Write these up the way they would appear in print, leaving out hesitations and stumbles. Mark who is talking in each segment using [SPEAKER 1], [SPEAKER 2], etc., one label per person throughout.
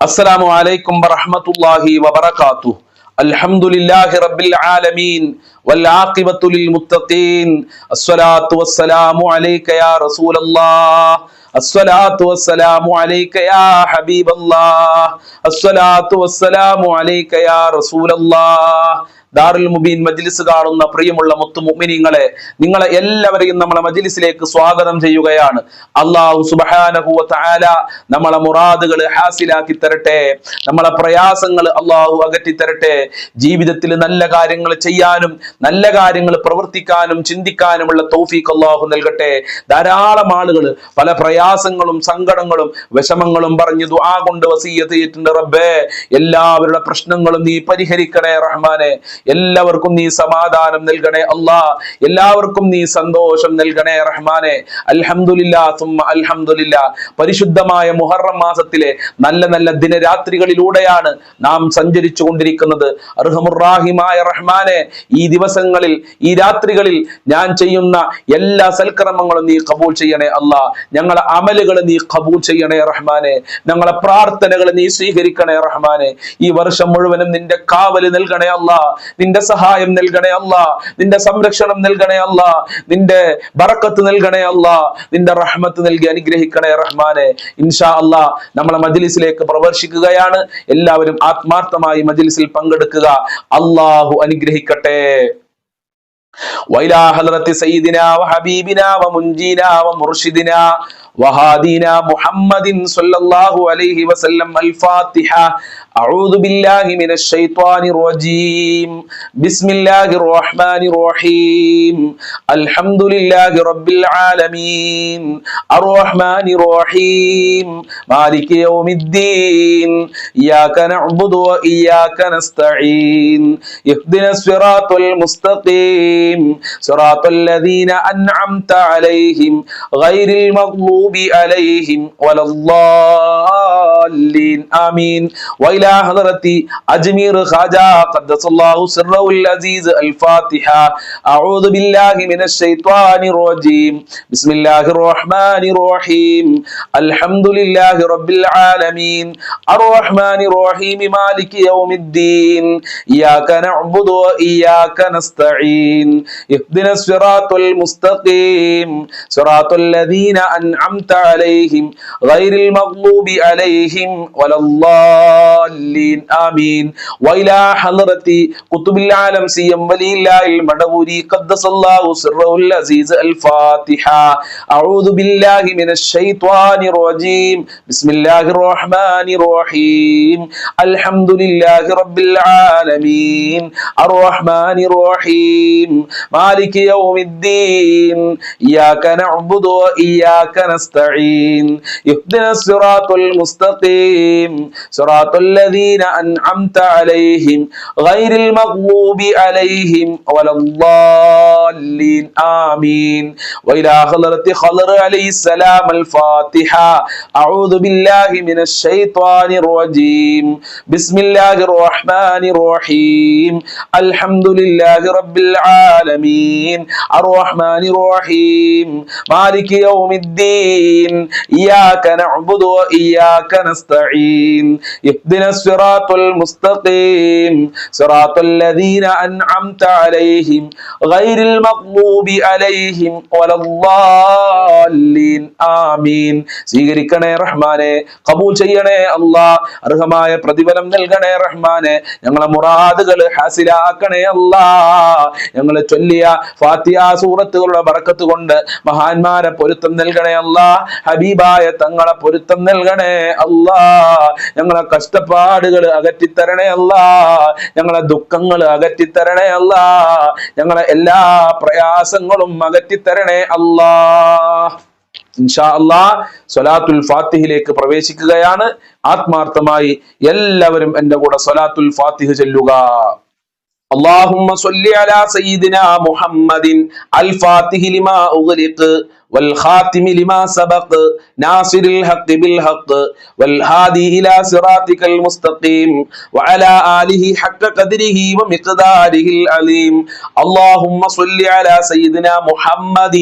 [SPEAKER 1] അസ്സലാമു അലൈക്കും വറഹ്മത്തുള്ളാഹി വബറകാതുഹു. അൽഹംദുലില്ലാഹി റബ്ബിൽ ആലമീൻ വൽ ആഖിബത്തു ലിൽ മുത്തഖീൻ. അസ്സലാത്തു വസ്സലാമു അലൈക യാ റസൂലല്ലാഹ്. അസ്സലാത്തു വസ്സലാമു അലൈക യാ ഹബീബല്ലാഹ്. അസ്സലാത്തു വസ്സലാമു അലൈക യാ റസൂലല്ലാഹ്. ദാറുൽ മുബീൻ മജ്ലിസ് കാണുന്ന പ്രിയമുള്ള മുത്തു മുഅ്മിനീങ്ങളെ, നിങ്ങളെ എല്ലാവരെയും നമ്മളെ മജ്ലിസിലേക്ക് സ്വാഗതം ചെയ്യുകയാണ്. അല്ലാഹു സുബ്ഹാനഹു വ തആല നമ്മളെ മുറാദുകൾ ഹാസിലാക്കി തരട്ടെ, നമ്മളെ പ്രയാസങ്ങൾ അല്ലാഹു അകറ്റി തരട്ടെ. ജീവിതത്തിൽ നല്ല കാര്യങ്ങൾ ചെയ്യാനും നല്ല കാര്യങ്ങൾ പ്രവർത്തിക്കാനും ചിന്തിക്കാനുമുള്ള തൗഫീഖ് അല്ലാഹു നൽകട്ടെ. ധാരാളം ആളുകൾ പല പ്രയാസങ്ങളും സങ്കടങ്ങളും വിഷമങ്ങളും പറഞ്ഞ് ദുആ കൊണ്ട് വസിയ്യത്ത് ചെയ്തിട്ടുണ്ട്. റബ്ബേ, എല്ലാവരുടെ പ്രശ്നങ്ങളും നീ പരിഹരിക്കണേ റഹ്മാനെ. എല്ലാവർക്കും നീ സമാധാനം നൽകണേ അല്ലാ. എല്ലാവർക്കും നീ സന്തോഷം നൽകണേ റഹ്മാനെ. അൽഹംദുലില്ലാഹ് സുമ്മ അൽഹംദുലില്ലാഹ്. പരിശുദ്ധമായ മുഹറം മാസത്തിലെ നല്ല നല്ല ദിനരാത്രികളിലൂടെയാണ് നാം സഞ്ചരിച്ചു കൊണ്ടിരിക്കുന്നത്. അർഹമുർ-റാഹിമായ റഹ്മാനെ, ഈ ദിവസങ്ങളിൽ ഈ രാത്രികളിൽ ഞാൻ ചെയ്യുന്ന എല്ലാ സൽക്കർമ്മങ്ങളും നീ കബൂൽ ചെയ്യണേ അല്ലാ. ഞങ്ങളെ അമലുകൾ നീ കബൂൽ ചെയ്യണേ റഹ്മാനെ. ഞങ്ങളെ പ്രാർത്ഥനകൾ നീ സ്വീകരിക്കണേ റഹ്മാനെ. ഈ വർഷം മുഴുവനും നിന്റെ കാവല് നൽകണേ അല്ലാ. നിന്റെ സഹായം നൽകണേ അല്ലാ. നിന്റെ സംരക്ഷണം നൽകണേ അല്ലാ. നിന്റെ ബറക്കത്ത് നൽകണേ അല്ലാ. നിന്റെ റഹ്മത്ത് നൽകി അനുഗ്രഹിക്കണേ റഹ്മാനെ. ഇൻഷാ അല്ലാ നമ്മളെ മജ്ലിസിലേക്ക് പ്രവേശിക്കുകയാണ്. എല്ലാവരും ആത്മാർത്ഥമായി മജ്ലിസിൽ പങ്കെടുക്കുക. അല്ലാഹു അനുഗ്രഹിക്കട്ടെ. വഇലാ ഹദ്റത്തി സയ്യിദിനാ വഹബീബിനാ വമുൻജീനാ വമുർഷിദിനാ വഹാദീനാ മുഹമ്മദിൻ സ്വല്ലല്ലാഹു അലൈഹി വസല്ലം. അൽ-ഫാത്തിഹ. അഊദു ബില്ലാഹി മിനശ് ശൈത്വാനിർ റജീം. ബിസ്മില്ലാഹിർ റഹ്മാനിർ റഹീം. അൽഹംദുലില്ലാഹി റബ്ബിൽ ആലമീൻ അർറഹ്മാനിർ റഹീം മാലികി യൗമിദ്ദീൻ. ഇയ്യാക നഅ്ബുദു വ ഇയ്യാക നസ്തഈൻ. ഇഹ്ദിനസ് സിറാത്തൽ മുസ്തഖീം സിറാത്തൽ ലദീന അൻഅംത അലൈഹിം ഗൈറിൽ മഗ്ദൂബി عليهم ولا الضالين آمين. وإلى حضرة أجمير خواجة قدس الله سره العزيز. الفاتحة. أعوذ بالله من الشيطان الرجيم. بسم الله الرحمن الرحيم. الحمد لله رب العالمين الرحمن الرحيم مالك يوم الدين. إياك نعبد وإياك نستعين. اهدنا الصراط المستقيم صراط الذين أنعمت عليهم غير المغضوب عليهم ولا الضالين آمين. وإلى حضرة قطب العالم سيم ولي الله المدبوري قدس الله سره العزيز. الفاتحة. أعوذ بالله من الشيطان الرجيم. بسم الله الرحمن الرحيم. الحمد لله رب العالمين الرحمن الرحيم مالك يوم الدين. إياك نعبد وإياك نستعين. اهدنا الصراط المستقيم صراط الذين أنعمت عليهم غير المغضوب عليهم ولا الضالين آمين. وإلى حضرة خضر عليه السلام. الفاتحة. أعوذ بالله من الشيطان الرجيم. بسم الله الرحمن الرحيم. الحمد لله رب العالمين الرحمن الرحيم مالك يوم الدين. إياك نعبد وإياك نستعين. اهدنا الصراط المستقيم صراط الذين أنعمت عليهم غير المغضوب عليهم ولا الضالين آمين. സ്വീകരിക്കണേ റഹ്മാനെ, കബൂൽ ചെയ്യണേ അല്ലാ. അർഹമായ പ്രതിഫലം നൽകണേ റഹ്മാനെ. ഞങ്ങളെ മുറാദുകൾ ഹാസിലാക്കണേ അല്ലാ. ഞങ്ങൾ ചൊല്ലിയ ഫാത്തിഹ സൂറത്തുകളുടെ ബറക്കത്ത് കൊണ്ട് മഹാന്മാരെ പൊരുത്തം നൽകണേ അല്ലാ. ഹബീബായ തങ്ങളെ പൊരുത്തം നൽകണേ അല്ലാ. ഞങ്ങളെ കഷ്ടപ്പാടുകൾ അകറ്റിത്തരണേ അല്ലാ. ഞങ്ങളെ ദുഃഖങ്ങൾ അകറ്റിത്തരണേ അല്ലാ. ഞങ്ങളെ എല്ലാ പ്രയാസങ്ങളും അകറ്റിത്തരണേ അല്ലാ. ഇൻഷാ അല്ലാഹ് സ്വലാത്തുൽ ഫാത്തിഹിലേക്ക് പ്രവേശിക്കുകയാണ്. ആത്മാർത്ഥമായി എല്ലാവരും എൻ്റെ കൂടെ സ്വലാത്തുൽ ഫാത്തിഹ ചൊല്ലുക. اللهم صل على سيدنا محمد الفاتح لما أغلق والخاتم لما سبق ناصر الحق بالحق والهادي إلى صراطك المستقيم وعلى آله حق قدره ومقداره العليم اللهم صل على سيدنا محمد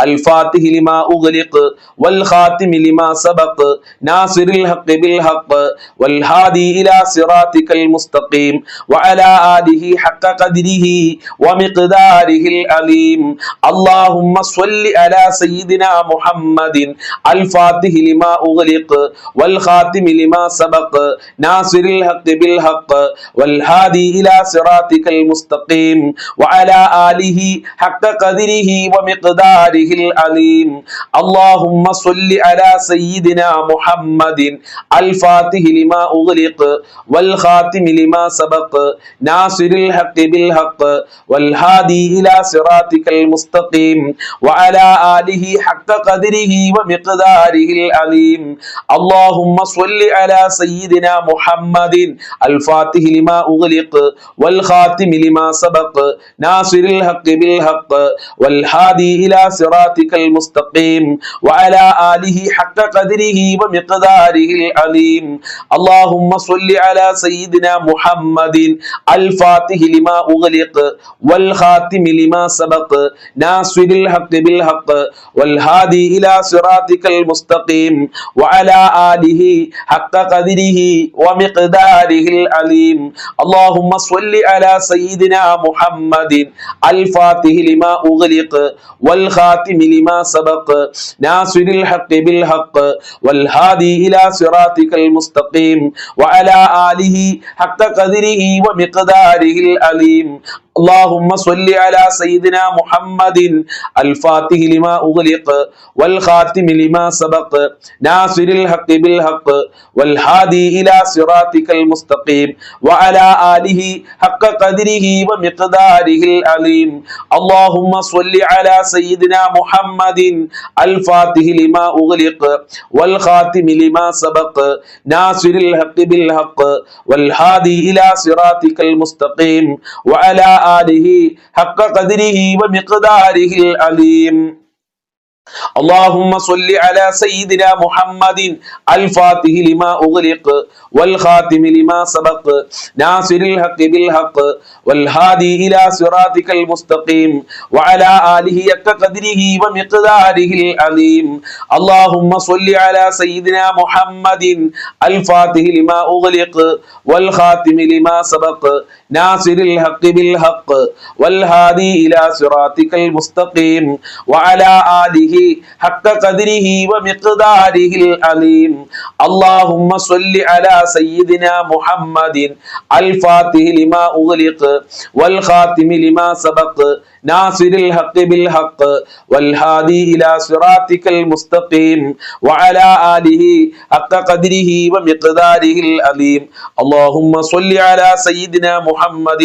[SPEAKER 1] الفاتح لما أغلق والخاتم لما سبق ناصر الحق بالحق والهادي إلى صراطك المستقيم وعلى آله حق قدره ومقداره العليم اللهم صل على سيدنا محمد الفاتح لما أغلق والخاتم لما سبق ناصر الحق بالحق والهادي إلى صراطك المستقيم وعلى آله حق قدره ومقداره العليم اللهم صل على سيدنا محمد الفاتح لما أغلق والخاتم لما سبق ناصر الحق بالحق والهادي إلى صراطك المستقيم وعلى آله حق قدره ومقداره العليم اللهم صل على سيدنا محمد الفاتح لما أغلق والخاتم لما سبق ناصر الحق بالحق والهادي إلى صراطك المستقيم وعلى آله حق قدره ومقداره العليم اللهم صل على سيدنا محمد الفاتح لما أغلق والخاتم لما سبق ناصر الحق بالحق والهادي إلى صراطك المستقيم وعلى آله حق قدره ومقداره العليم اللهم صل على سيدنا محمد الفاتح لما أغلق والخاتم لما سبق ناصر الحق بالحق والهادي إلى صراطك المستقيم وعلى آله حق قدره ومقداره العليم اللهم صل على سيدنا محمد الفاتح لما أغلق والخاتم لما سبق ناصر الحق بالحق والهادي إلى صراطك المستقيم وعلى آله حق قدره ومقداره العليم اللهم صل على سيدنا محمد الفاتح لما أغلق والخاتم لما سبق ناصر الحق بالحق والهادي إلى صراطك المستقيم وعلى آله حق قدره ومقداره العليم اللهم صل على سيدنا محمد الفاتح لما أغلق والخاتم لما سبق ناصر الحق بالحق والهادي إلى صراطك المستقيم وعلى آله حق قدره ومقداره العليم اللهم صل على سيدنا محمد الفاتح لما أغلق والخاتم لما سبق ناصر الحق بالحق والهادي إلى صراطك المستقيم وعلى آله حق قدره ومقداره العليم اللهم صل على سيدنا محمد الفاتح لما أغلق والخاتم لما سبق ناصر الحق بالحق والهادي إلى صراطك المستقيم وعلى آله حق قدره ومقداره العليم اللهم صل على سيدنا محمد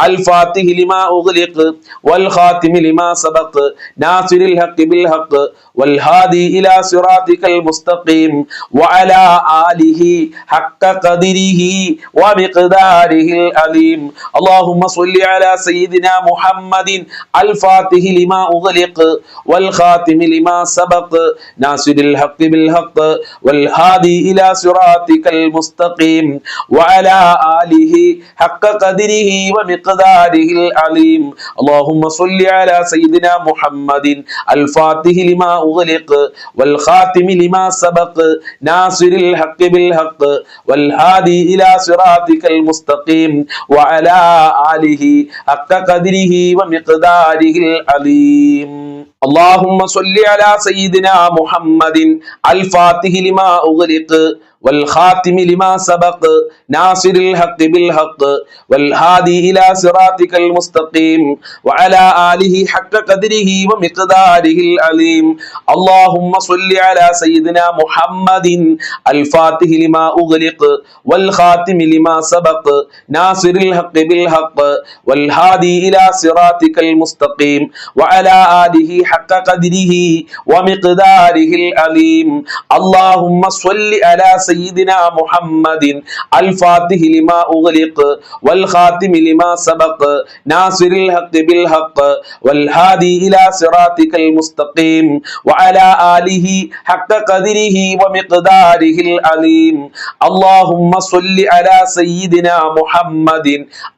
[SPEAKER 1] الفاتح لما أغلق والخاتم لما سبق ناصر الحق بالحق والهادي إلى صراطك المستقيم وعلى آله حق قدره ومقداره العليم اللهم صل على سيدنا محمد الفاتح لما أغلق والخاتم لما سبق ناصر الحق بالحق والهادي إلى صراطك المستقيم وعلى آله حق قدره ومقداره العليم اللهم صل على سيدنا محمد الفاتح لما أغلق والخاتم لما سبق ناصر الحق بالحق والهادي إلى صراطك المستقيم وعلى آله حق قدره ومقداره العليم اللهم صل على سيدنا محمد الفاتح لما أغلق والخاتم لما سبق ناصر الحق بالحق والهادي إلى صراطك المستقيم وعلى آله حق قدره ومقداره العليم اللهم صل على سيدنا محمد الفاتح لما أغلق والخاتم لما سبق ناصر الحق بالحق والهادي إلى صراطك المستقيم وعلى آله حق قدره ومقداره العظيم اللهم صل على سيدنا محمد الفاتح لما أغلق والخاتم لما سبق ناصر الحق بالحق والهادي إلى صراطك المستقيم وعلى آله حق قدره ومقداره العظيم اللهم صل على سيدنا محمد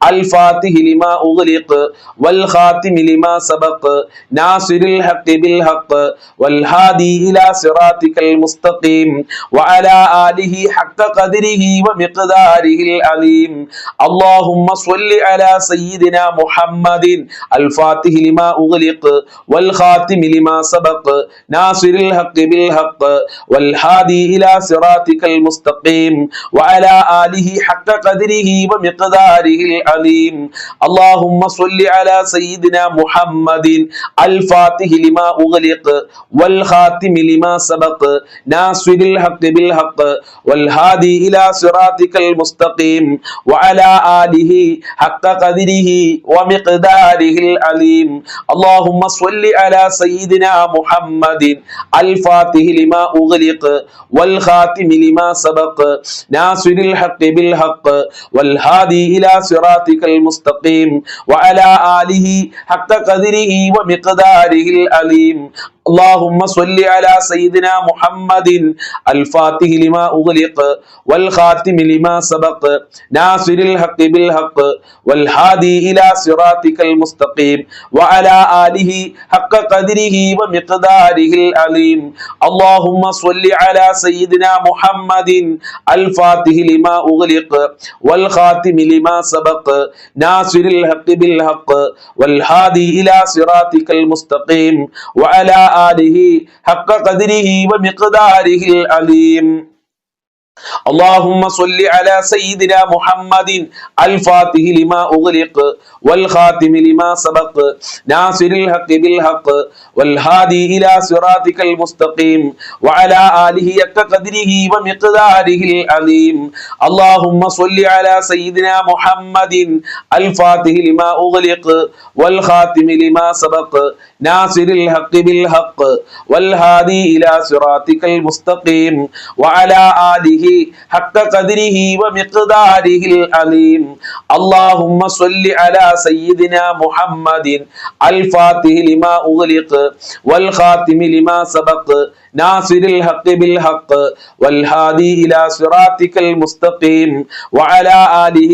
[SPEAKER 1] الفاتح لما أغلق والخاتم لما سبق ناصر الحق بالحق والهادي إلى صراطك المستقيم وعلى آله حق قدره ومقداره العظيم اللهم صل على سيدنا محمد الفاتح لما أغلق والخاتم لما سبق ناصر الحق بالحق والهادي إلى صراطك المستقيم وعلى آله حق قدره ومقداره العظيم اللهم صل على سيدنا محمد الفاتح لما أغلق والخاتم لما سبق ناصر الحق بالحق والهادي إلى صراطك المستقيم وعلى آله حق قدره ومقداره العظيم اللهم صل على سيدنا محمد الفاتح لما أغلق والخاتم لما سبق ناصر الحق بالحق والهادي إلى صراطك المستقيم وعلى آله حق قدره ومقداره العظيم اللهم صل على سيدنا محمد الفاتح لما أغلق والخاتم لما سبق ناصر الحق بالحق والهادي إلى صراطك المستقيم وعلى آله حق قدره ومقداره العظيم اللهم صل على سيدنا محمد الفاتح لما أغلق والخاتم لما سبق ناصر الحق بالحق والهادي إلى صراطك المستقيم وعلى آله حق قدره ومقداره العظيم اللهم صل على سيدنا محمد الفاتح لما أغلق والخاتم لما سبق ناصر الحق بالحق والهادي إلى صراطك المستقيم وعلى آله حق قدره ومقداره العظيم اللهم صل على سيدنا محمد الفاتح لما أغلق والخاتم لما سبق ناصر الحق بالحق والهادي إلى صراطك المستقيم وعلى آله حق قدره ومقداره العظيم اللهم صل على سيدنا محمد الفاتح لما أغلق والخاتم لما سبق ناصر الحق بالحق والهادي إلى صراطك المستقيم وعلى آله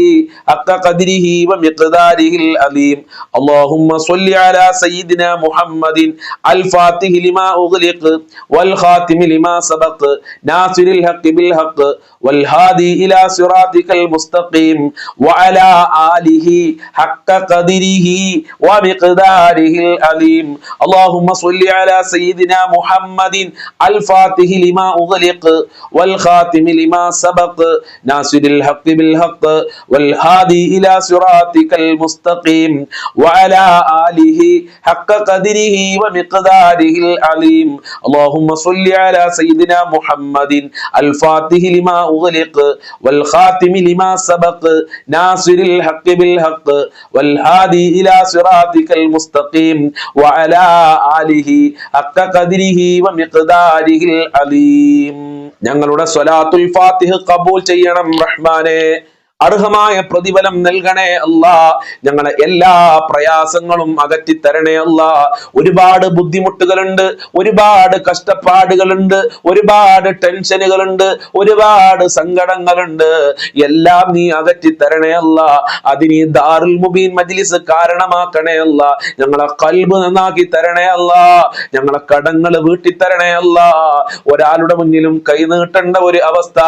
[SPEAKER 1] حق قدره ومقداره العظيم اللهم صل على سيدنا محمد الفاتح لما أغلق والخاتم لما سبق ناصر الحق بالحق والهادي إلى صراطك المستقيم وعلى آله حق قدره ومقداره العظيم اللهم صل على سيدنا محمد الفاتح لما أغلق والخاتم لما سبق ناصر الحق بالحق والهادي إلى صراطك المستقيم وعلى آله حق قدره ومقداره العظيم اللهم صل على سيدنا محمد الفاتح لما أغلق والخاتم لما سبق ناصر الحق بالحق والهادي إلى صراطك المستقيم وعلى آله حق قدره ومقداره العظيم ഞങ്ങളുടെ സ്വലാത്തുൽ ഫാത്തിഹ ഖബൂൽ ചെയ്യണം റഹ്മാനേ അർഹമായ പ്രതിഫലം നൽകണേ അല്ലാ ഞങ്ങളെ എല്ലാ പ്രയാസങ്ങളും അകറ്റി തരണേ അല്ലാ ഒരുപാട് ബുദ്ധിമുട്ടുകളുണ്ട് ഒരുപാട് കഷ്ടപ്പാടുകളുണ്ട് ഒരുപാട് ടെൻഷനുകളുണ്ട് ഒരുപാട് സങ്കടങ്ങളുണ്ട് എല്ലാം നീ അകറ്റി തരണേ അല്ലാ അതിന് ദാറുൽ മുബീൻ മജ്ലിസ് കാരണമാക്കണേ അല്ലാ ഞങ്ങളെ ഖൽബ് നന്നാക്കി തരണേ അല്ലാ ഞങ്ങളെ കടങ്ങൾ വീട്ടി തരണേ അല്ലാ ഒരാളുടെ മുന്നിലും കൈ നീട്ടേണ്ട ഒരു അവസ്ഥ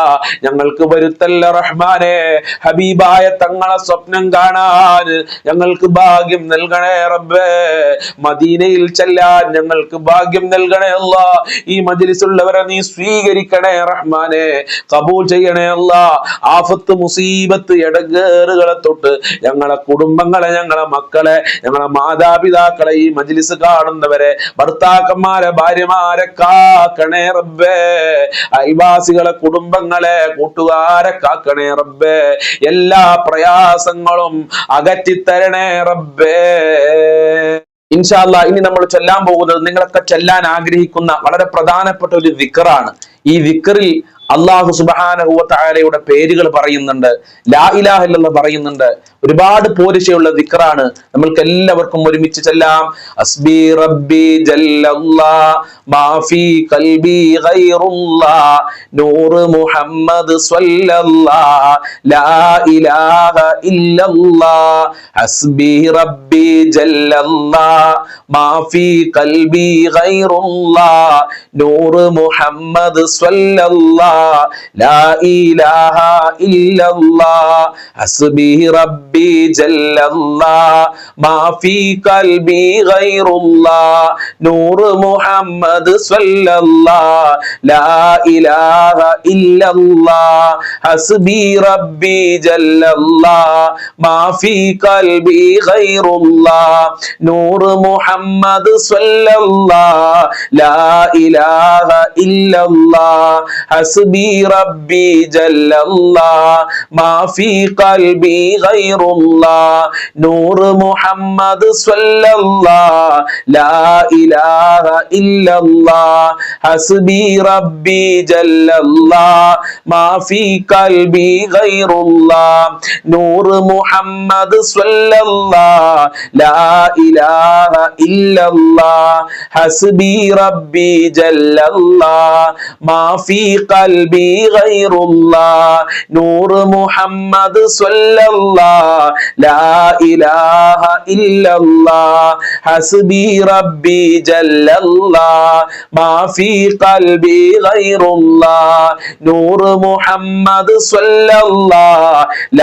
[SPEAKER 1] ഞങ്ങൾക്ക് വരുത്തല്ല റഹ്മാനേ ഹബീബായ തങ്ങളെ സ്വപ്നം കാണാൻ ഞങ്ങൾക്ക് ഭാഗ്യം നൽകണേ റബ്ബേ മദീനയിൽ ചെല്ലാൻ ഞങ്ങൾക്ക് ഭാഗ്യം നൽകണേ അല്ലാ ഈ മജ്ലിസുള്ളവരെ നീ സ്വീകരിക്കണേ റഹ്മാനേ ഖബൂൽ ചെയ്യണേ അല്ലാ ആഫത്ത് മുസീബത്ത് ഇടങ്ങേറുകളെ തൊട്ട് ഞങ്ങളെ കുടുംബങ്ങളെ ഞങ്ങളെ മക്കളെ ഞങ്ങളെ മാതാപിതാക്കളെ ഈ മജ്ലിസ് കാണുന്നവരെ ഭർത്താക്കന്മാരെ ഭാര്യമാരെ കാക്കണേ റബ്ബേ അയൽവാസികളെ കുടുംബങ്ങളെ കൂട്ടുകാരെ കാക്കണേ റബ്ബേ എല്ലാ പ്രയാസങ്ങളും അകറ്റിത്തരണേ റബ്ബേ ഇൻഷാ അല്ലാഹ് ഇനി നമ്മൾ ചൊല്ലാൻ പോകുന്നത് നിങ്ങളൊക്കെ ചൊല്ലാൻ ആഗ്രഹിക്കുന്ന വളരെ പ്രധാനപ്പെട്ട ഒരു ദിക്റാണ്. ഈ ദിക്റിൽ അല്ലാഹു സുബ്ഹാനഹു വ തആലയുടെ പേരുകൾ പറയുന്നുണ്ട്, ലാ ഇലാഹ ഇല്ലല്ലാഹ് പറയുന്നുണ്ട്. ഒരുപാട് പോരിശയുള്ള ദിക്റാണ്. നമ്മൾക്ക് എല്ലാവർക്കും ഒരുമിച്ച് ചൊല്ലാം. ഹസ്ബി റബ്ബി ജല്ലല്ലാഹ് മാ ഫീ ഖൽബി ഗൈറുല്ലാഹ് നൂറ് മുഹമ്മദ് സ്വല്ലല്ലാഹ് ലാ ഇലാഹ ഇല്ലല്ലാഹ് ഹസ്ബി റബ്ബി ജല്ലല്ലാഹ് മാ ഫീ ഖൽബി ഗൈറുല്ലാഹ് നൂറ് മുഹമ്മദ് സ്വല്ലല്ലാഹ് ലാ ഇലാഹ ഇല്ലല്ലാഹ് ഹസ്ബി റബ്ബി ജല്ലല്ലാഹ് മാ ഫീ ഖൽബി ഗൈറുല്ലാഹ് നൂറ് മുഹമ്മദ് സ്വല്ലല്ലാഹ് ലാ ഇലാഹ ഇല്ലല്ലാഹ് ഹസ്ബി റബ്ബി ജല്ലല്ലാഹ് മാ ഫീ ഖൽബി ഗൈറുല്ലാഹ് നൂറ് മുഹമ്മദ് സ്വല്ലല്ലാഹ് ലാ ഇലാഹ ഇല്ലല്ലാഹ് ഹസ്ബി റബ്ബി ജല്ലല്ലാഹ് മാ ഫീ ഖൽബി ഗൈറുല്ലാഹ് നൂറ് മുഹമ്മദ് സ്വല്ലല്ലാഹ് ലാ ഇലാഹ ഇല്ലല്ലാഹ് ഹസ്ബി റബ്ബി ജല്ലല്ലാഹ് മാ ഫീ ഖൽബി ഗൈറുല്ലാഹ് നൂറ് മുഹമ്മദ് സ്വല്ലല്ലാഹ് ലാ ഇലാഹ ഇല്ലല്ലാഹ് ഹസ്ബി റബ്ബി ജല്ലല്ലാഹ് മാ ഫീ ഖൽബി ഗൈറുല്ലാഹ് നൂറ് മുഹമ്മദ് സ്വല്ലല്ലാഹ് ലാ ഇലാഹ ഇല്ലല്ലാഹ് ഹസ്ബി റബ്ബി ജല്ലല്ലാഹ് മാ ഫീ ഖൽബി ഗൈറുല്ലാഹ് നൂറ് മുഹമ്മദ് സ്വല്ലല്ലാഹ് ലാ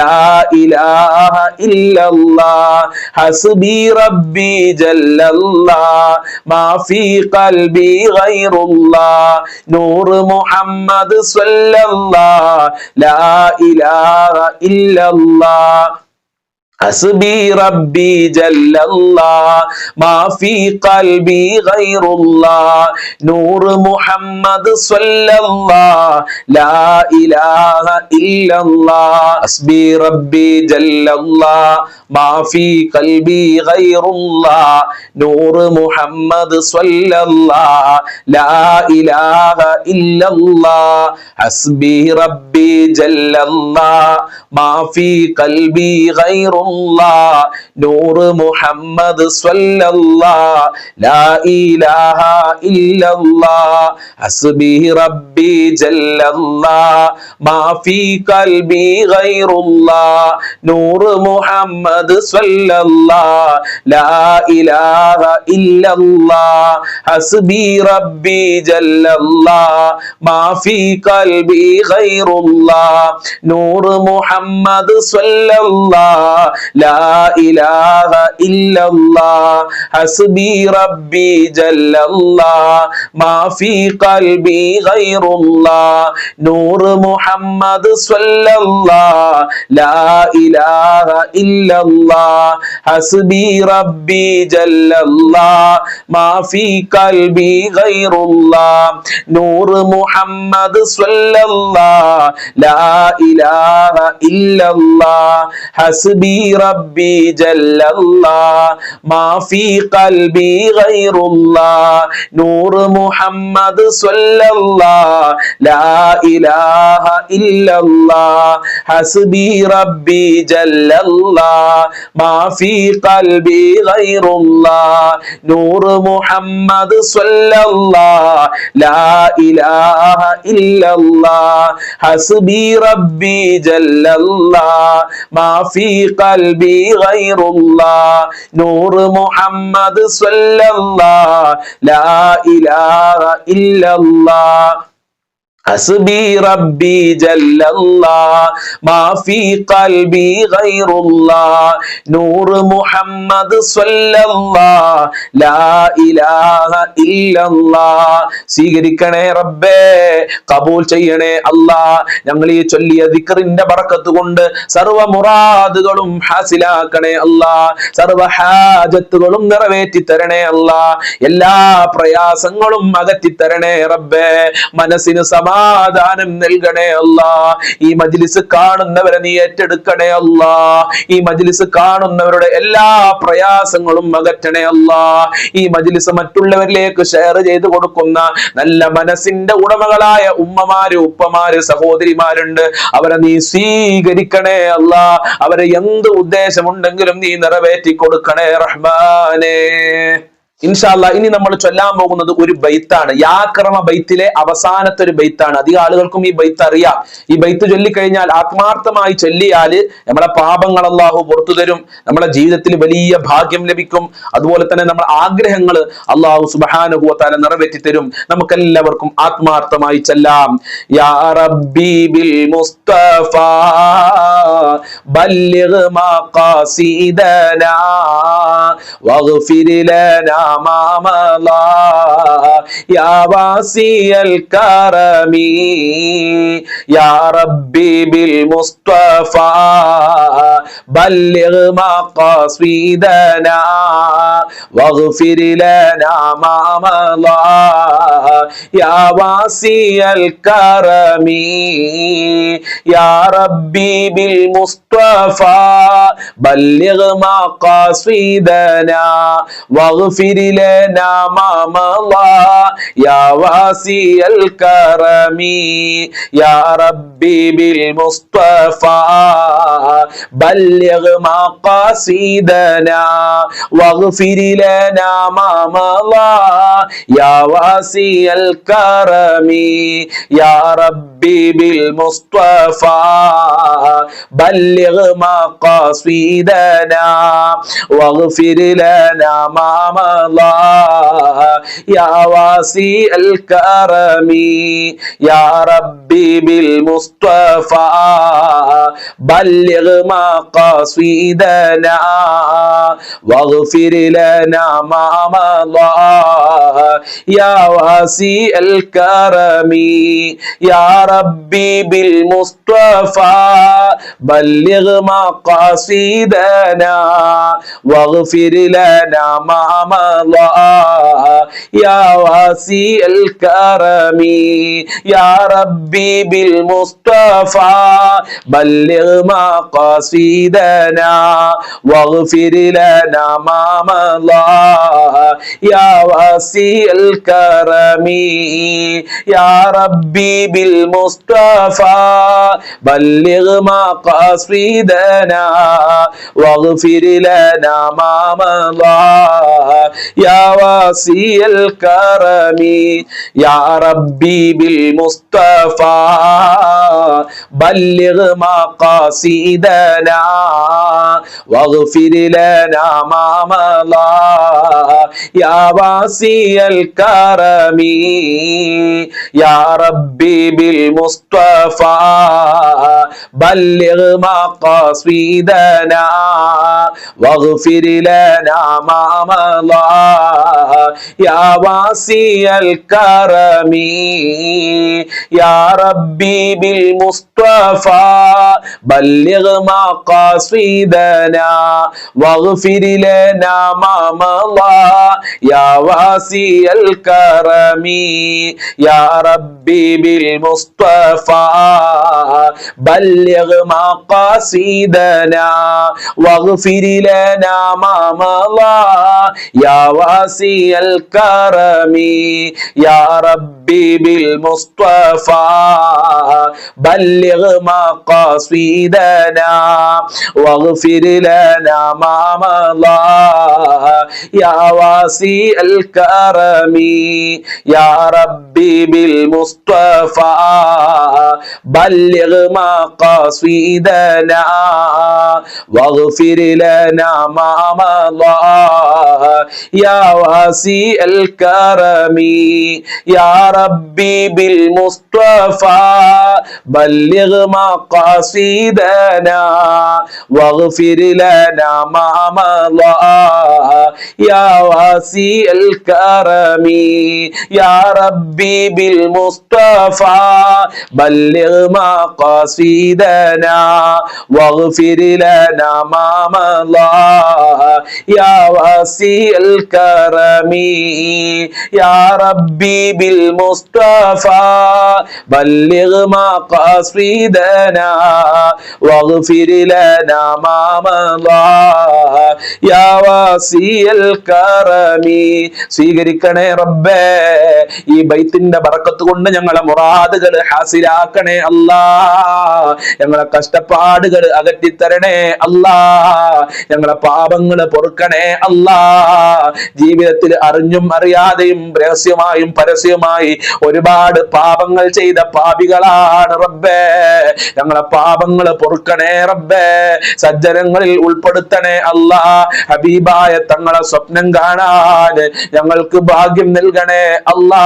[SPEAKER 1] ഇലാഹ ഇല്ലല്ലാഹ് ഹസ്ബി റബ്ബി ജല്ലല്ലാഹ് മാ ഫീ ഖൽബി ഗൈറുല്ലാഹ് നൂറ് മുഹമ്മദ് സ്വല്ലല്ലാഹ് ലാ ഇലാഹ ഇല്ലല്ലാഹ് ഹസ്ബി റബ്ബി ജല്ലല്ലാഹ് മാ ഫീ ഖൽബി ഗൈറുല്ലാഹ് നൂറ് മുഹമ്മദ് സ്വല്ലല്ലാഹ് ലാ ഇലാഹ ഇല്ലല്ലാഹ് ഹസ്ബി റബ്ബി ജല്ലല്ലാഹ് മാ ഫീ ഖൽബി ഗൈറുല്ലാഹ് നൂറ് മുഹമ്മദ് സ്വല്ലല്ലാഹ് ലാ ഇലാഹ ഇല്ലല്ലാഹ് ഹസ്ബി റബ്ബി ജല്ലല്ലാഹ് മാ ഫീ ഖൽബി ഗൈറുല്ലാഹ് നൂറ് മുഹമ്മദ് സ്വല്ലല്ലാഹ് ലാ ഇലാഹ ഇല്ലല്ലാഹ് ഹസ്ബി റബ്ബി ജല്ലല്ലാഹ് മാ ഫീ ഖൽബി ഗൈറുല്ലാഹ് നൂറ് മുഹമ്മദ് സ്വല്ലല്ലാഹ് ലാ ഇലാഹ ഇല്ലല്ലാഹ് ഹസ്ബി റബ്ബി ജല്ലല്ലാഹ് മാ ഫീ ഖൽബി ഗൈറുല്ലാഹ് നൂറ് മുഹമ്മദ് സ്വല്ലല്ലാഹ് ലാ ഇലാഹ ഇല്ലല്ലാഹ് ഹസ്ബി റബ്ബി ജല്ലല്ലാഹ് മാ ഫീ ഖൽബി ഗൈറുല്ലാഹ് നൂറ് മുഹമ്മദ് സ്വല്ലല്ലാഹ് ലാ ഇലാഹ ഇല്ലല്ലാഹ് ഹസ്ബി റബ്ബി ജല്ലല്ലാഹ് മാ ഫീ ഖൽബി ഗൈറുല്ലാഹ് നൂറ് മുഹമ്മദ് സ്വല്ലല്ലാഹ് ലാ ഇലാഹ ഇല്ലല്ലാഹ് ഹസ്ബി റബ്ബി ജല്ലല്ലാഹ് മാ ഫീ ഖൽബി ഗൈറുല്ലാഹ് നൂറ് മുഹമ്മദ് സ്വല്ലല്ലാഹ് ലാ ഇലാഹ ഇല്ലല്ലാഹ് ഹസ്ബി റബ്ബി ജല്ലല്ലാഹ് മാ ഫീ ഖൽബി ഗൈറുല്ലാഹ് നൂറ് മുഹമ്മദ് സ്വല്ലല്ലാഹ് ലാ ഇലാഹ ഇല്ലല്ലാഹ് ഹസ്ബി റബ്ബി ജല്ലല്ലാഹ് മാ ഫീ ഖൽബി ഗൈറുല്ലാഹ് നൂറ് മുഹമ്മദ് സ്വല്ലല്ലാഹ് ലാ ഇലാഹ ഇല്ലല്ലാഹ് ഹസ്ബി റബ്ബി ജല്ലല്ലാഹ് മാ ഫീ ഖൽബി ഗൈറുല്ലാഹ് നൂറ് മുഹമ്മദ് സ്വല്ലല്ലാഹ് ലാ ഇലാഹ ഇല്ലല്ലാഹ്. സ്വീകരിക്കണേ റബ്ബേ, കബൂൽ ചെയ്യണേ അല്ലാഹ്. ഞങ്ങൾ ഈ ചൊല്ലിയ ദിക്റിന്റെ ബറക്കത്ത് കൊണ്ട് സർവ്വ മുറാദുകളും ഹാസിലാക്കണേ അല്ലാഹ്. സർവ്വ ഹാജത്തുകളും നിറവേറ്റി തരണേ അല്ലാഹ്. എല്ലാ പ്രയാസങ്ങളും അകറ്റി തരണേ റബ്ബേ. മനസ്സിന് സമാ സമാധാനം നൽകണേ അല്ലാ. ഈ മജ്ലിസ് കാണുന്നവരെ നീ ഏറ്റെടുക്കണേ അല്ലാ. ഈ മജ്ലിസ് കാണുന്നവരുടെ എല്ലാ പ്രയാസങ്ങളും അകറ്റണേ അല്ലാ. ഈ മജ്ലിസ് മറ്റുള്ളവരിലേക്ക് ഷെയർ ചെയ്ത് കൊടുക്കുന്ന നല്ല മനസ്സിന്റെ ഉടമകളായ ഉമ്മമാര്, ഉപ്പമാര്, സഹോദരിമാരുണ്ട്. അവരെ നീ സ്വീകരിക്കണേ അല്ലാ. അവരെ എന്ത് ഉദ്ദേശമുണ്ടെങ്കിലും നീ നിറവേറ്റി കൊടുക്കണേ റഹ്മാനേ. ഇൻഷാ അല്ലാഹ് ഇനി നമ്മൾ ചൊല്ലാൻ പോകുന്നത് ഒരു ബൈത്താണ്. യാക്രമ ബൈത്തിലെ അവസാനത്തെ ഒരു ബൈത്താണ്. അധികം ആളുകൾക്കും ഈ ബൈത്ത് അറിയാം. ഈ ബൈത്ത് ചൊല്ലിക്കഴിഞ്ഞാൽ, ആത്മാർത്ഥമായി ചൊല്ലിയാല് നമ്മളെ പാപങ്ങൾ അല്ലാഹു പുറത്തു തരും, നമ്മളെ ജീവിതത്തിൽ വലിയ ഭാഗ്യം ലഭിക്കും. അതുപോലെ തന്നെ നമ്മുടെ ആഗ്രഹങ്ങൾ അല്ലാഹു സുബ്ഹാനഹു വ തആല നിറവേറ്റി തരും. നമുക്കെല്ലാവർക്കും ആത്മാർത്ഥമായി ചൊല്ലാം. യാ റബ്ബി ബിൽ മുസ്തഫ ബല്ലിഗ് മഖാസിദനാ വഗ്ഫിർ ലനാ ما مضى يا واسع الكرم يا ربي بالمصطفى بلغ مقاصدنا واغفر لنا ما مضى يا واسع الكرم يا ربي بالمصطفى بلغ مقاصدنا واغفر لنا ما مضى يا واسع الكرم يا ربي بالمصطفى بلغ مقاصدنا واغفر لنا ما مضى يا واسع الكرم يا ربي بالمصطفى بلغ مقاصدنا واغفر لنا ما مضى يا واسع الكرم يا ربي بالمصطفى بلغ مقاصدنا واغفر لنا ما مضى يا واسع الكرم يا ربي بالمصطفى بلغ مقاصدنا واغفر لنا ما مضى يا واسع الكرم يا ربي بالمصطفى بلغ مقاصدنا واغفر لنا ما مضى يا واسع الكرم يا ربي بالمصطفى بلغ مقاصدنا واغفر لنا ما مضى يا واسع الكرم يا ربي بالمصطفى بلغ مقاصدنا واغفر لنا ما مضى يا واسع الكرم يا ربي بالمصطفى بلغ مقاصدنا واغفر لنا ما مضى يا واسع الكرم يا ربي بالمصطفى بلغ مقاصدنا واغفر لنا ما مضى يا واسع الكرم يا ربي بالمصطفى بلغ مقاصدنا واغفر لنا ما مضى يا واسع الكرم يا ربي بالمصطفى بلغ مقاصدنا واغفر لنا ما مضى يا واسع الكرم يا ربي بالمصطفى بلغ مقاصدنا واغفر لنا ما مضى يا واسع الكرم يا ربي بالمصطفى بلغ مقاصدنا واغفر لنا ما مضى يا واسع الكرم يا ربي بالمصطفى بلغ مقاصدنا لنا واغفر لنا ما مضى يا واسع الكرم يا ربي بالمصطفى بلغ مقاصدنا واغفر لنا ما مضى يا واسع الكرم. സ്വീകരിക്കണേ റബ്ബേ, ഈ ബൈത്തിന്റെ ബറക്കത്ത് കൊണ്ട് ഞങ്ങളെ മുറാദുകൾ ഹാസിലാക്കണേ അല്ലാ, ഞങ്ങളെ കഷ്ടപ്പാടുകൾ അകറ്റിത്തരണേ അല്ലാ, ഞങ്ങളെ പാപങ്ങൾ പൊറുക്കണേ അല്ലാ. ജീവിതത്തിൽ അറിഞ്ഞും അറിയാതെയും രഹസ്യമായും പരസ്യമായി ഒരുപാട് പാപങ്ങൾ ചെയ്ത പാപികളാണ് റബ്ബേ, ഞങ്ങളെ പാപങ്ങൾ പൊറുക്കണേ റബ്ബേ, സജ്ജനങ്ങളിൽ ഉൾപ്പെടുത്തണേ അല്ലാ. ഹബീബായ തങ്ങളെ സ്വപ്നം കാണാൻ ഞങ്ങൾക്ക് ഭാഗ്യം നൽകണേ അല്ലാ.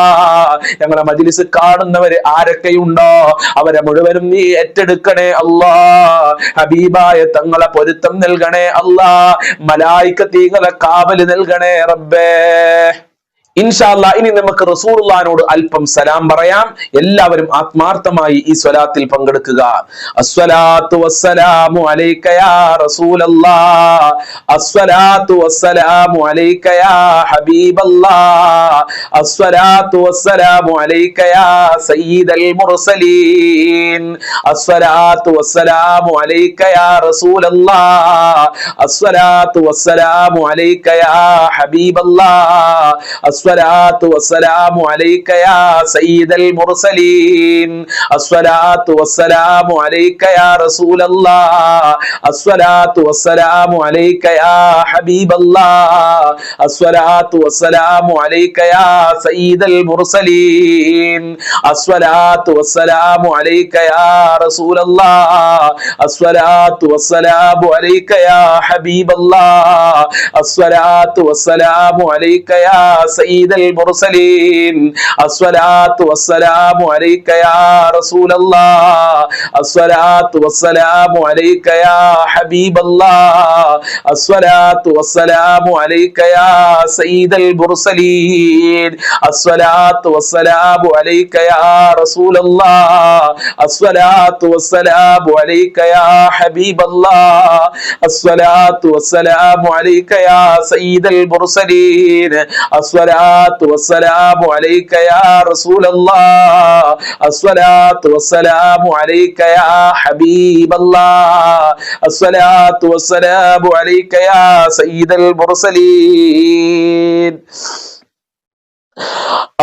[SPEAKER 1] ഞങ്ങളെ മജ്‌ലിസ് കാണുന്നവര് ആരൊക്കെയുണ്ടോ അവരെ മുഴുവനും നീ ഏറ്റെടുക്കണേ അല്ലാ. ഹബീബായ തങ്ങളെ പൊരുത്തം നൽകണേ അല്ലാ. മലായികത്തീങ്ങളെ കാവല് നൽകണേ റബ്ബേ. ഇൻഷാ അല്ലാഹ് ഇനി നമുക്ക് റസൂലുള്ളാഹിനോട് അല്പം സലാം പറയാം. എല്ലാവരും ആത്മാർത്ഥമായി ഈ സ്വലാത്തിൽ പങ്കെടുക്കുക. അസ്സലാത്തു വസ്സലാമു അലൈക യാ റസൂലല്ലാഹ്, അസ്സലാത്തു വസ്സലാമു അലൈക യാ ഹബീബല്ലാഹ്, അസ്സലാത്തു വസ്സലാമു അലൈക യാ സയ്യിദൽ മുർസലീൻ, അസ്സലാത്തു വസ്സലാമു അലൈക യാ റസൂലല്ലാഹ്, അസ്സലാത്തു വസ്സലാമു അലൈക യാ ഹബീബല്ലാഹ്, الصلاة والسلام عليك يا سيد المرسلين، الصلاة والسلام عليك يا رسول الله، الصلاة والسلام عليك يا حبيب الله، الصلاة والسلام عليك يا سيد المرسلين، الصلاة والسلام عليك يا رسول الله، الصلاة والسلام عليك يا حبيب الله، الصلاة والسلام عليك يا سيد المرسلين، الصلاة والسلام عليك يا رسول الله، الصلاة والسلام عليك يا حبيب الله، الصلاة والسلام عليك يا سيد المرسلين، الصلاة والسلام عليك يا رسول الله، الصلاة والسلام عليك يا حبيب الله، الصلاة والسلام عليك يا سيد المرسلين، الصلاة والسلام عليك يا رسول الله، الصلاة والسلام عليك يا حبيب الله، الصلاة والسلام عليك يا سيد المرسلين،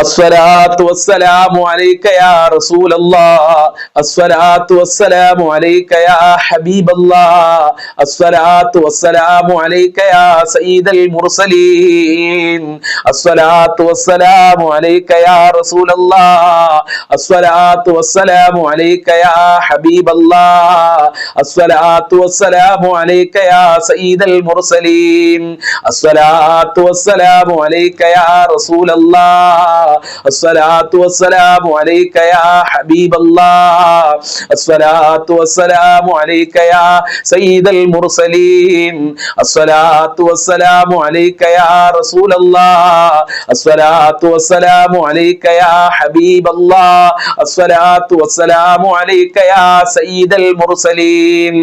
[SPEAKER 1] الصلاة والسلام عليك يا رسول الله، الصلاة والسلام عليك يا حبيب الله، الصلاة والسلام عليك يا سيد المرسلين، الصلاة والسلام عليك يا رسول الله، الصلاة والسلام عليك يا حبيب الله، الصلاة والسلام عليك يا سيد المرسلين، الصلاة والسلام عليك يا رسول الله، الصلاة والسلام عليك يا حبيب الله، الصلاة والسلام عليك يا سيد المرسلين، الصلاة والسلام عليك يا رسول الله، الصلاة والسلام عليك يا حبيب الله، الصلاة والسلام عليك يا سيد المرسلين،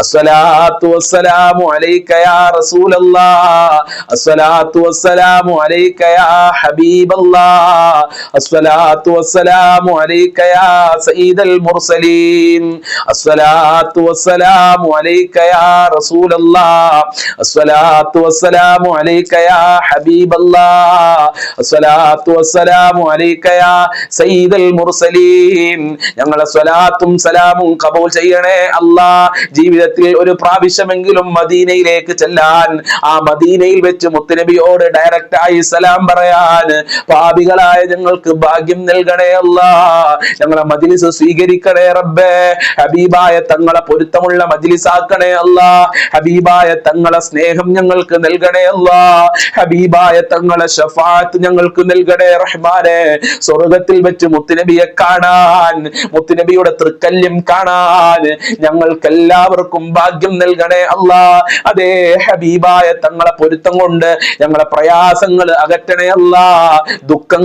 [SPEAKER 1] الصلاة والسلام عليك يا رسول الله، الصلاة والسلام عليك يا حبيب الله، الصلاة والسلام عليك يا سيد المرسلين، الصلاة والسلام عليك يا رسول الله، الصلاة والسلام عليك يا حبيب الله، الصلاة والسلام عليك يا سيد المرسلين. ഞങ്ങളെ സ്വലാത്തും സലാമും കബൂൽ ചെയ്യണേ അല്ലാ. ജീവിതത്തിൽ ഒരു പ്രാവശ്യമെങ്കിലും മദീനയിലേക്ക് ചെല്ലാൻ, ആ മദീനയിൽ വെച്ച് മുത്തുനബിയോട് ഡയറക്റ്റ് ആയി സലാം പറയാൻ പാപികളായ ഞങ്ങൾക്ക് ഭാഗ്യം നൽകണേ അല്ലാ. ഞങ്ങളെ മജ്‌ലിസ് സ്വീകരിക്കണേ റബ്ബേ. ഹബീബായ തങ്ങളെ പൊരുത്തമുള്ള മജ്‌ലിസ് ആക്കണേ അല്ലാ. ഹബീബായ തങ്ങളെ സ്നേഹം ഞങ്ങൾക്ക് നൽകണേ അല്ലാ. ഹബീബായ തങ്ങളെ ശഫാഅത്ത് ഞങ്ങൾക്ക് നൽകണേ റഹ്മാനെ. സ്വർഗ്ഗത്തിൽ വെച്ച് മുത്തുനബിയെ കാണാൻ, മുത്തുനബിയുടെ തൃക്കല്യം കാണാൻ ഞങ്ങൾക്ക് എല്ലാവർക്കും ഭാഗ്യം നൽകണേ അല്ലാ. അതേ ഹബീബായ തങ്ങളെ പൊരുത്തം കൊണ്ട് ഞങ്ങളെ പ്രയാസങ്ങൾ അകറ്റണേ അല്ലാ. ദുഃഖങ്ങൾ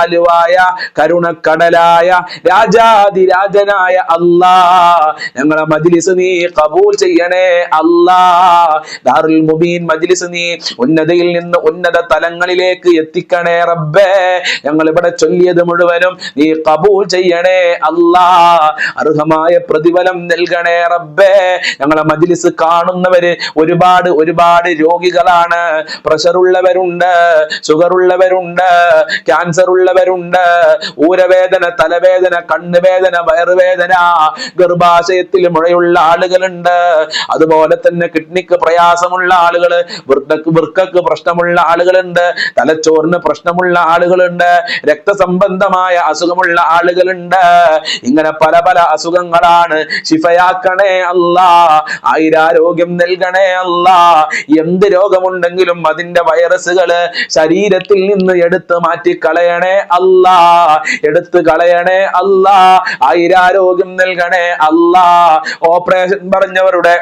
[SPEAKER 1] ദയാലുവായ കരുണക്കടലായ രാജാതിരാജനായ അല്ലാ, ഞങ്ങളെ മജ്ലിസ് നീ ഖബൂൽ ചെയ്യണേ അല്ലാ. ദാറുൽ മുബീൻ മജ്ലിസ് നീ ഉന്നതയിൽ നിന്ന് ഉന്നത തലങ്ങളിലേക്ക് എത്തിക്കണേ റബ്ബേ. ഞങ്ങൾ ഇവിടെ ചൊല്ലിയത് മുഴുവനും നീ ഖബൂൽ ചെയ്യണേ അല്ലാ. അർഹമായ പ്രതിഫലം നൽകണേ റബ്ബേ. ഞങ്ങളെ മജ്ലിസ് കാണുന്നവര് ഒരുപാട് രോഗികളാണ്. പ്രഷർ ഉള്ളവരുണ്ട്, ഷുഗർ ഉള്ളവരുണ്ട്, ക്യാൻസർ ഉള്ളവരുണ്ട്, ഊരവേദന, തലവേദന, കണ്ണുവേദന, വയറുവേദന, ഗർഭാശയത്തിൽ മുഴയുള്ള ആളുകളുണ്ട്. അതുപോലെ തന്നെ കിഡ്നിക്ക് പ്രയാസമുള്ള ആളുകള്, വൃക്കക്ക് പ്രശ്നമുള്ള ആളുകളുണ്ട്, തലച്ചോറിന് പ്രശ്നമുള്ള ആളുകളുണ്ട്, രക്തസംബന്ധമായ അസുഖമുള്ള ആളുകളുണ്ട്. ഇങ്ങനെ പല പല അസുഖങ്ങളാണ്. ശിഫയാക്കണേ അല്ലാ, ആയിരാരോഗ്യം നൽകണേ അല്ലാ. എന്ത് രോഗമുണ്ടെങ്കിലും അതിന്റെ വൈറസുകള് ശരീരത്തിൽ നിന്ന് എടുത്ത് മാറ്റി കളയണേ അല്ലാ, എടുത്ത് കളയണേ അല്ലാ. ആയിരാരോഗ്യം നൽകണേ അല്ലാ. ഓപ്പറേഷൻ പറഞ്ഞവരുടെ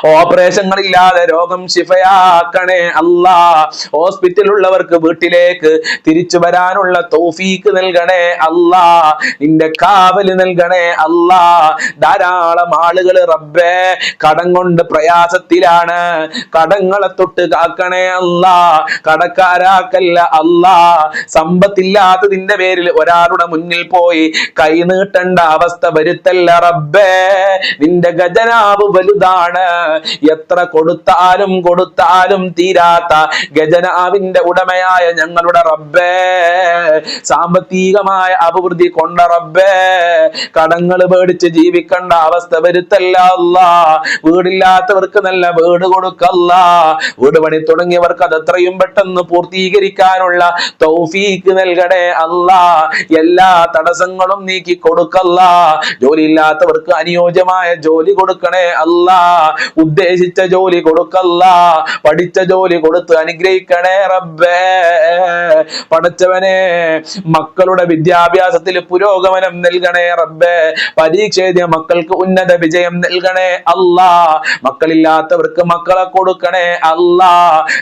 [SPEAKER 1] ഓപ്പറേഷങ്ങളില്ലാതെ രോഗം ശിഫയാക്കണേ അല്ലാ. ഹോസ്പിറ്റലുള്ളവർക്ക് വീട്ടിലേക്ക് തിരിച്ചു വരാനുള്ള തൗഫീക്ക് നൽകണേ അല്ലാ. നിന്റെ കാവല് നൽകണേ അല്ലാ. ധാരാളം ആളുകൾ റബ്ബേ കടം കൊണ്ട് പ്രയാസത്തിലാണ്. കടങ്ങളെ തൊട്ട് കാക്കണേ അല്ലാ, കടക്കാരാക്കല്ല അല്ലാ. സമ്പത്തില്ലാത്തതിന്റെ പേരിൽ ഒരാളുടെ മുന്നിൽ പോയി കൈ നീട്ടേണ്ട അവസ്ഥ വരുത്തല്ല റബ്ബേ. നിന്റെ ഖജനാവ് വലുതാണ്. എത്ര കൊടുത്താലും തീരാത്ത ഖജനാവിന്റെ ഉടമയായ ഞങ്ങളുടെ റബ്ബേ, സാമ്പത്തികമായ അഭിവൃദ്ധി കൊണ്ട റബ്ബേ, കടങ്ങൾ പേടിച്ച് ജീവിക്കേണ്ട അവസ്ഥ വരുത്തല്ല അല്ലാ. വീടില്ലാത്തവർക്ക് നല്ല വീട് കൊടുക്കല്ല. വീട് പണി തുടങ്ങിയവർക്ക് അത് എത്രയും പെട്ടെന്ന് പൂർത്തീകരിക്കാനുള്ള തൗഫീക്ക് നൽകണേ അല്ലാ. എല്ലാ തടസ്സങ്ങളും നീക്കി കൊടുക്കല്ല. ജോലിയില്ലാത്തവർക്ക് അനുയോജ്യമായ ജോലി കൊടുക്കണേ അല്ലാ. ഉദ്ദേശിച്ച ജോലി കൊടുക്കല്ല. പഠിച്ച ജോലി കൊടുത്ത് അനുഗ്രഹിക്കണേ റബ്ബേ. പടച്ചവനെ, മക്കളുടെ വിദ്യാഭ്യാസത്തിൽ പുരോഗമനം നൽകണേ റബ്ബേ. പരീക്ഷ എഴുതിയ മക്കൾക്ക് ഉന്നത വിജയം നൽകണേ അല്ലാ. മക്കളില്ലാത്തവർക്ക് മക്കളെ കൊടുക്കണേ അല്ലാ.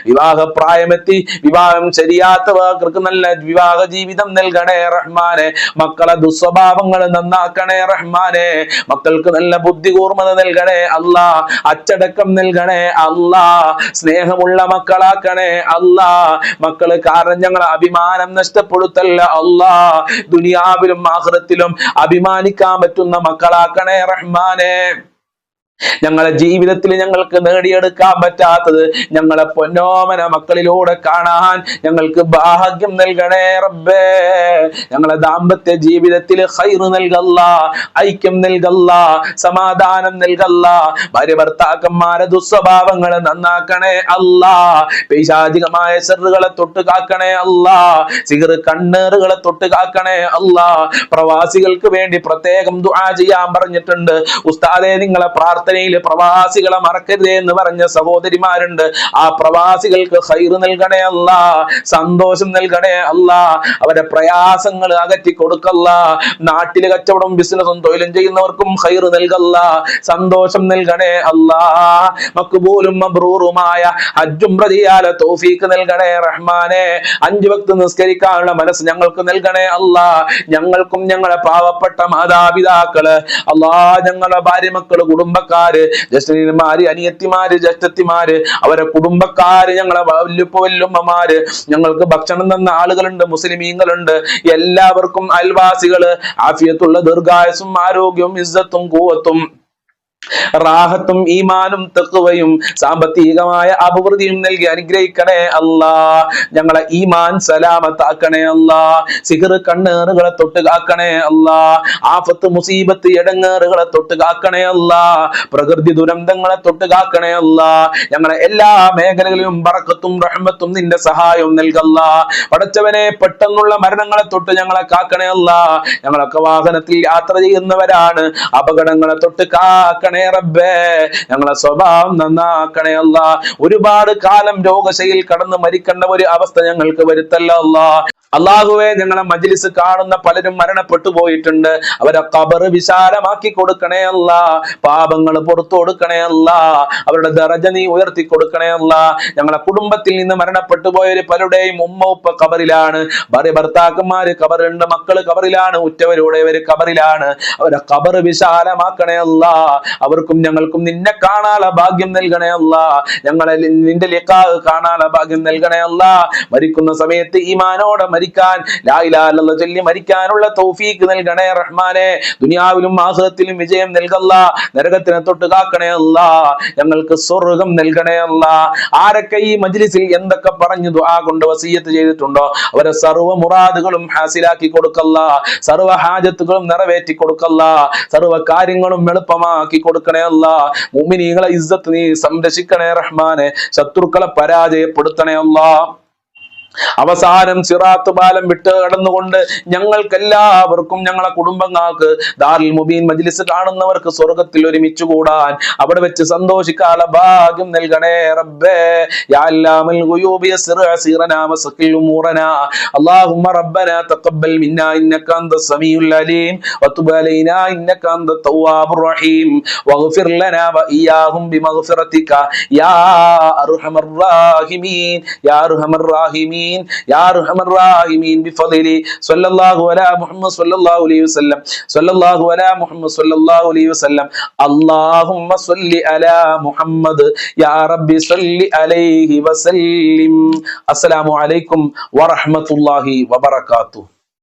[SPEAKER 1] വിവാഹപ്രായമെത്തി വിവാഹം ശരിയാത്തവർക്ക് നല്ല വിവാഹ ജീവിതം നൽകണേ റഹ്മാനെ. മക്കളെ ദുസ്വഭാവങ്ങൾ നന്നാക്കണേ റഹ്മാനെ. മക്കൾക്ക് നല്ല ബുദ്ധി കൂർമ്മത നൽകണേ അല്ലാ. അച്ചടക്കം നൽകണേ അല്ലാ. സ്നേഹമുള്ള മക്കളാക്കണേ അല്ലാ. മക്കള് കാരണം ഞങ്ങളെ അഭിമാനം നഷ്ടപ്പെടുത്തല്ല അല്ലാ. ദുനിയാവിലും ആഖിറത്തിലും അഭിമാനിക്കാൻ പറ്റുന്ന മക്കളാക്കണേ റഹ്മാനെ. ഞങ്ങളെ ജീവിതത്തിൽ ഞങ്ങൾക്ക് നേടിയെടുക്കാൻ പറ്റാത്തത് ഞങ്ങളെ പൊന്നോമന മക്കളിലൂടെ കാണാൻ ഞങ്ങൾക്ക് ഭാഗ്യം നൽകണേ റബ്ബേ. ഞങ്ങളെ ദാമ്പത്യ ജീവിതത്തിൽ ഖൈർ നൽകല്ല, ഐക്യം നൽകല്ല, സമാധാനം നൽകല്ല. ഭാര്യ ഭർത്താക്കന്മാരെ ദുസ്വഭാവങ്ങളെ നന്നാക്കണേ അല്ലാ. പൈശാചികമായ ശർറുകളെ തൊട്ട് കാക്കണേ അല്ലാ. സിഹർ കണ്ണേറുകളെ തൊട്ട് കാക്കണേ അല്ലാ. പ്രവാസികൾക്ക് വേണ്ടി പ്രത്യേകം ദുആ ചെയ്യാൻ പറഞ്ഞിട്ടുണ്ട്. ഉസ്താദേ, നിങ്ങളെ പ്രാർത്ഥന പ്രവാസികളെ മറക്കരുതേ എന്ന് പറഞ്ഞ സഹോദരിമാരുണ്ട്. ആ പ്രവാസികൾക്ക് ഖൈർ നൽകണേ അല്ലാ, സന്തോഷം നൽകണേ അല്ലാ. അവരുടെ പ്രയാസങ്ങൾ അകറ്റി കൊടുക്കല്ല. നാട്ടില് കച്ചവടം ബിസിനസ്സും തൊഴിലും ചെയ്യുന്നവർക്കും ഖൈർ നൽകല്ല, സന്തോഷം നൽകണേ അല്ലാ. മഖ്ബൂലും മബ്റൂറുമായ ഹജ്ജും റദിയാല തൗഫീഖ് നൽകണേ റഹ്മാനെ. 5 വക്ത് നിസ്കരിക്കാനുള്ള മനസ്സ് ഞങ്ങൾക്ക് നൽകണേ അല്ലാ. ഞങ്ങൾക്കും ഞങ്ങളെ പാവപ്പെട്ട മാതാപിതാക്കള് അല്ലാ, ഞങ്ങളുടെ ഭാര്യ മക്കള്, കുടുംബക്കാര്, ജ്യേഷ്ഠന്മാര്, അനിയത്തിമാര്, ജ്യേഷ്ഠത്തിമാര്, അവരെ കുടുംബക്കാര്, ഞങ്ങളെ വല്ലുപ്പ-വല്ലുമ്മമാര്, ഞങ്ങൾക്ക് ഭക്ഷണം തന്ന ആളുകളുണ്ട്, മുസ്ലിമീങ്ങളുണ്ട്. എല്ലാവർക്കും അയൽവാസികള് ആഫിയത്തുള്ള ദീർഘായുസ്സും ആരോഗ്യവും ഇസ്സത്തും ഖുവത്തും റാഹത്തും ഈമാനും തഖ്വയും സാമ്പത്തികമായ അഭിവൃദ്ധിയും നൽകി അനുഗ്രഹിക്കണേ അല്ലാ. ഞങ്ങളെ ഈമാൻ സലാമത്താക്കണേ അല്ലാ. സിഹർ കണ്ണേറുകളെ തൊട്ട് കാക്കണേ അല്ലാ. ആഫത്ത് മുസീബത്ത് എടങ്ങേറുകളെ തൊട്ട് കാക്കണേ അല്ലാ. പ്രകൃതി ദുരന്തങ്ങളെ തൊട്ട് കാക്കണേ അല്ലാ. ഞങ്ങളെ എല്ലാ മേഖലകളിലും ബറക്കത്തും റഹ്മത്തും നിന്റെ സഹായവും നൽകല്ലാ. പടച്ചവനെ, പെട്ടെന്നുള്ള മരണങ്ങളെ തൊട്ട് ഞങ്ങളെ കാക്കണേ അല്ലാ. ഞങ്ങളൊക്കെ വാഹനത്തിൽ യാത്ര ചെയ്യുന്നവരാണ്. അപകടങ്ങളെ തൊട്ട് കാക്കണേ നന്നാക്കണേ റബ്ബേ, ഞങ്ങളെ സ്വഭാവം നന്നാക്കണേ അല്ലാ. ഒരുപാട് കാലം രോഗശയിൽ കടന്ന് മരിക്കേണ്ട ഒരു അവസ്ഥ ഞങ്ങൾക്ക് വരുത്തല്ല അല്ലാ. അള്ളാഹുവെ, ഞങ്ങളെ മജ്ലിസ് കാണുന്ന പലരും മരണപ്പെട്ടു പോയിട്ടുണ്ട്. അവരെ ഖബർ വിശാലമാക്കി കൊടുക്കണേ അല്ലാ. പാപങ്ങൾ പുറത്തു കൊടുക്കണേ അല്ലാ. അവരുടെ ദറജ നീ ഉയർത്തി കൊടുക്കണേ അല്ലാ. ഞങ്ങളെ കുടുംബത്തിൽ നിന്ന് മരണപ്പെട്ടു പോയവര് പലരുടെയും ഉമ്മ ഉപ്പ ഖബറിലാണ്, ഭാര്യ ഭർത്താക്കന്മാര് ഖബറുണ്ട്, മക്കള് ഖബറിലാണ്, ഉറ്റവരുടേവര് ഖബറിലാണ്. അവരെ ഖബർ വിശാലമാക്കണേ അല്ലാ. അവർക്കും ഞങ്ങൾക്കും നിന്നെ കാണാനുള്ള ഭാഗ്യം നൽകണേ അല്ലാ. ഞങ്ങളെ നിന്റെ ലിഖാഹ് കാണാനുള്ള ഭാഗ്യം നൽകണേ അല്ലാ. മരിക്കുന്ന സമയത്ത് ഈമാനോടെ മരിക്കാൻ, ലാ ഇലാഹ ഇല്ലല്ലാഹ് ചൊല്ലി മരിക്കാനുള്ള തൗഫീഖ് നൽകണേ റഹ്മാനെ. ദുനിയാവിലും ആഖിറത്തിലും വിജയം നൽകല്ലാ. നരകത്തിനെ തൊട്ട് കാക്കണേ അല്ലാ. ഞങ്ങൾക്ക് സ്വർഗ്ഗം നൽകണേ അല്ലാ. ആരൊക്കെ ഈ മജ്ലിസിൽ എന്തൊക്കെ പറഞ്ഞു ദുആ കൊണ്ട് വസിയത്ത് ചെയ്തിട്ടുണ്ടോ അവരെ സർവ്വ മുറാദുകളും ഹാസിലാക്കി കൊടുക്കല്ലാ. സർവ്വ ഹാജത്തുകളും നിറവേറ്റി കൊടുക്കല്ലാ. സർവ്വ കാര്യങ്ങളും എളുപ്പമാക്കി കൊടുക്കണേ അല്ലാ. മുഅ്മിനീങ്ങളെ ഇസ്സത്ത് നീ സംരക്ഷിക്കണേ റഹ്മാനെ. ശത്രുക്കളെ പരാജയപ്പെടുത്തണേ അല്ലാ. അവസാനം സിറാത്ത് പാലം വിട്ട് കടന്നുകൊണ്ട് ഞങ്ങൾക്കെല്ലാവർക്കും ഞങ്ങളെ കുടുംബങ്ങൾക്ക് ദാറുൽ മുബീൻ മജ്ലിസ് കാണുന്നവർക്ക് സ്വർഗ്ഗത്തിൽ ഒരുമിച്ച് കൂടാൻ, അവിടെ വെച്ച് സന്തോഷിക്കാനുള്ള ഭാഗ്യം നൽകണേ റബ്ബേ. യാ അല്ലാമൽ ഗുയൂബി യസ്ർ അസീറനാ വസഖിൽ ഉമൂറനാ. അല്ലാഹുമ്മ റബ്ബനാ തഖബ്ബൽ മിന്നാ ഇന്നക അൻതസ് സമീഉൽ അലീം വതുബ് അലൈനാ ഇന്നക അൻതത് തവ്വാബുർ റഹീം വഗ്ഫിർ ലനാ വഇയ്യാഹും ബിമഗ്ഫിറതിക യാ അർഹമർ റഹീമീൻ യാ അർഹമർ റഹീമീൻ يا ارحم الراحمين بفضل صلى الله على محمد صلى الله عليه وسلم صلى الله على محمد صلى الله عليه وسلم اللهم صل على محمد يا رب صل عليه وسلم. السلام عليكم ورحمة الله وبركاته.